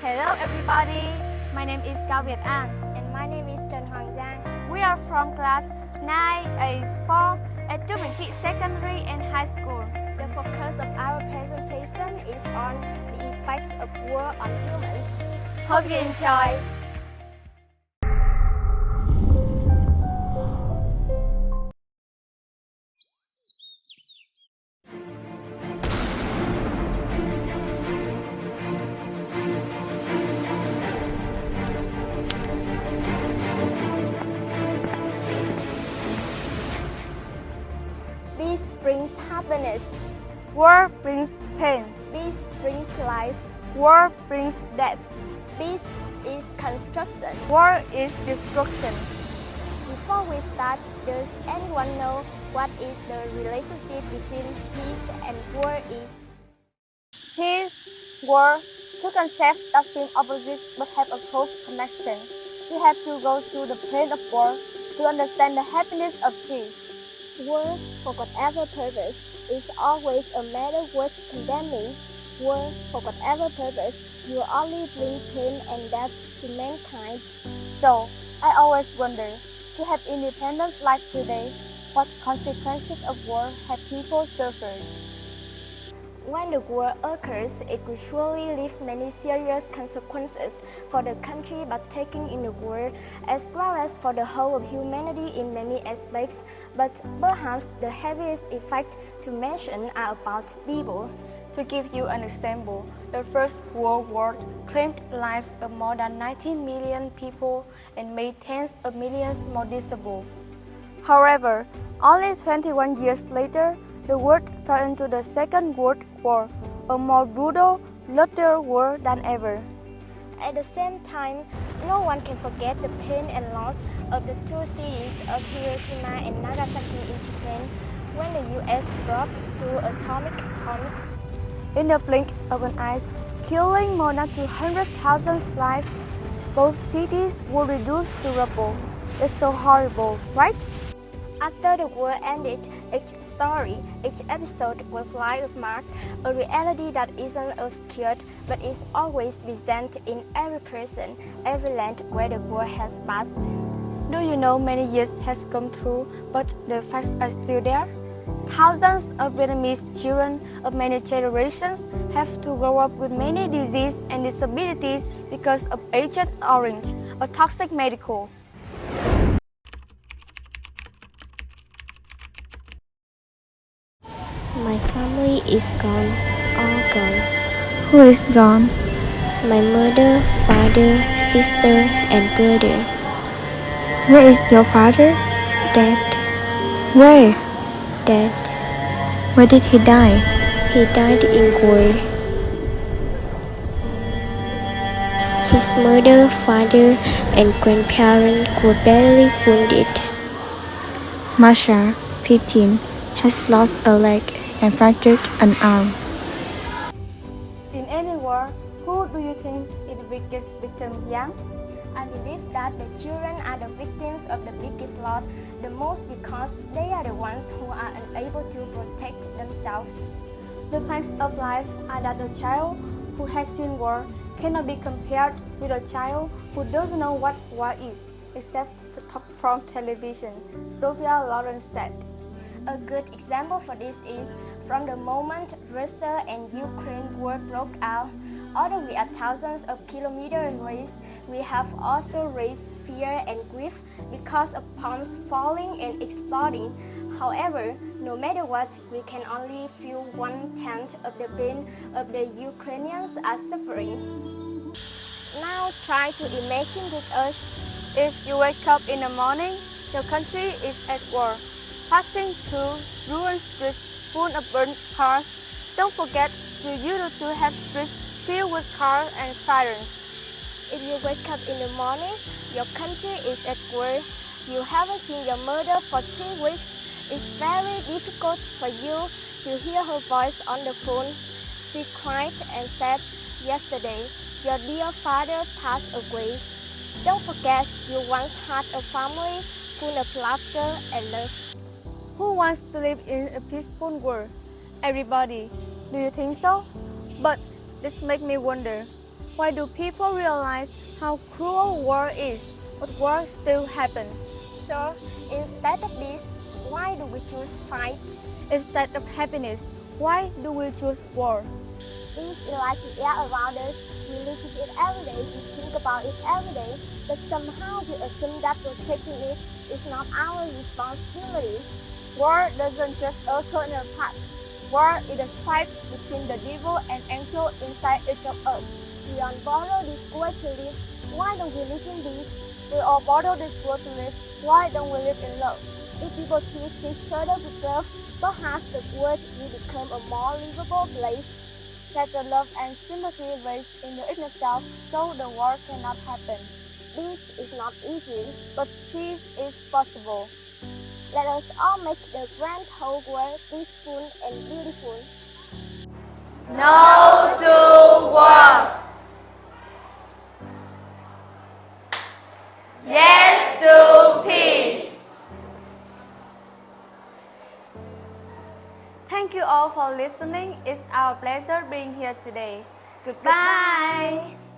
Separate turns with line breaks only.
Hello everybody, my name is Cao Việt An.
And my name is Trần Hoàng Giang.
We are from class 9A4 at Trung Bình Kỵ Secondary and High School.
The focus of our presentation is on the effects of war on humans.
Hope you enjoy!
Peace brings happiness.
War brings pain.
Peace brings life.
War brings death.
Peace is construction.
War is destruction.
Before we start, does anyone know what is the relationship between peace and war is?
Peace, war, two concepts that seem opposite but have a close connection. We have to go through the pain of war to understand the happiness of peace.
War, for whatever purpose, is always a matter worth condemning. War, for whatever purpose, will only bring pain and death to mankind.
So, I always wonder, to have independence like today, what consequences of war have people suffered?
When the war occurs, it will surely leave many serious consequences for the country partaking in the war, as well as for the whole of humanity in many aspects, but perhaps the heaviest effect to mention are about people.
To give you an example, the First World War claimed lives of more than 19 million people and made tens of millions more disabled. However, only 21 years later, the world fell into the Second World War, a more brutal, bloodier war than ever.
At the same time, no one can forget the pain and loss of the two cities of Hiroshima and Nagasaki in Japan when the US dropped two atomic bombs.
In the blink of an eye, killing more than 200,000 lives, both cities were reduced to rubble. It's so horrible, right?
After the war ended, each story, each episode was like a mark, a reality that isn't obscured but is always present in every person, every land where the war has passed.
Do you know many years has come through, but the facts are still there? Thousands of Vietnamese children of many generations have to grow up with many diseases and disabilities because of Agent Orange, a toxic medical.
My family is gone, all gone.
Who is gone?
My mother, father, sister, and brother.
Where is your father?
Dead.
Where?
Dead.
Where did he die?
He died in war. His mother, father, and grandparents were badly wounded.
Masha, 15, has lost a leg and fractured an arm. In any war, who do you think is the biggest victim, Yang?
I believe that the children are the victims of the biggest loss, the most because they are the ones who are unable to protect themselves.
The facts of life are that a child who has seen war cannot be compared with a child who doesn't know what war is, except from television, Sophia Loren said.
A good example for this is from the moment Russia and Ukraine war broke out. Although we are thousands of kilometers away, we have also raised fear and grief because of bombs falling and exploding. However, no matter what, we can only feel 1/10 of the pain of the Ukrainians are suffering. Now try to imagine with us.
If you wake up in the morning, your country is at war, passing through ruined streets full of burnt cars. Don't forget, you used to have streets filled with cars and sirens.
If you wake up in the morning, your country is at war. You haven't seen your mother for 3 weeks. It's very difficult for you to hear her voice on the phone. She cried and said, "Yesterday, your dear father passed away." Don't forget, you once had a family full of laughter and love.
Who wants to live in a peaceful world? Everybody. Do you think so? But this makes me wonder, Why do people realize how cruel war is, but war still happens?
So, instead of this, why do we choose fight?
Instead of happiness, why do we choose war?
Things like the air around us, we live with it every day, we think about it every day, but somehow we assume that protecting it is not our responsibility.
War doesn't just occur in our past. War is a fight between the devil and angel inside each of us.
We all borrow this world to live, why don't we live in peace?
We all borrow this world to live. Why don't we live in love?
If people treat each other with love, perhaps the world will become a more livable place.
Let the love and sympathy raise in the inner self so the war cannot happen.
This is not easy,
But peace is possible.
let us all make the grand whole world peaceful and beautiful.
No to war! Yes to peace! Thank you all for listening. It's our pleasure being here today. Goodbye.